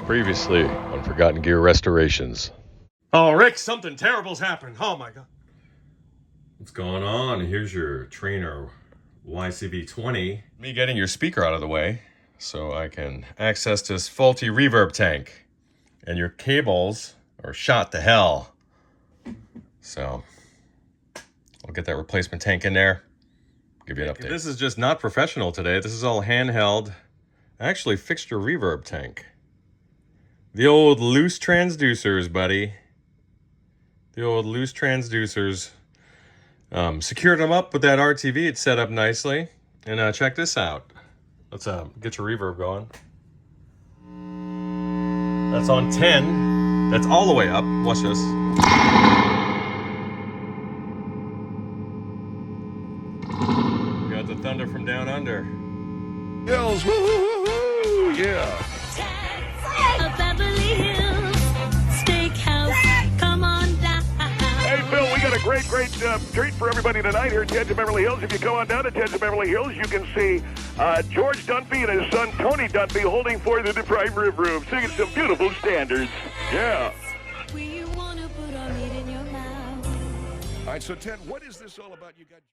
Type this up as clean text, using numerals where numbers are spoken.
Previously on Forgotten Gear Restorations. Oh, Rick, something terrible's happened. Oh, my God. What's going on? Here's your Traynor YCV20. Me getting your speaker out of the way so I can access this faulty reverb tank. And your cables are shot to hell. So I'll get that replacement tank in there. Give you an update. This is just not professional today. This is all handheld. I actually fixed your reverb tank. The old loose transducers, buddy. The old loose transducers. Secured them up with that RTV. It's set up nicely. And check this out. Let's get your reverb going. That's on 10. That's all the way up. Watch this. Got the thunder from down under. Hills, woo, woo, woo, woo, yeah. Hey, Phil, we got a great treat for everybody tonight here at Ted's of Beverly Hills. If you go on down to Ted's of Beverly Hills, you can see George Dunphy and his son Tony Dunphy holding for the DeVry Riv Room, singing some beautiful standards. Yeah. All right, so Ted, what is this all about? You got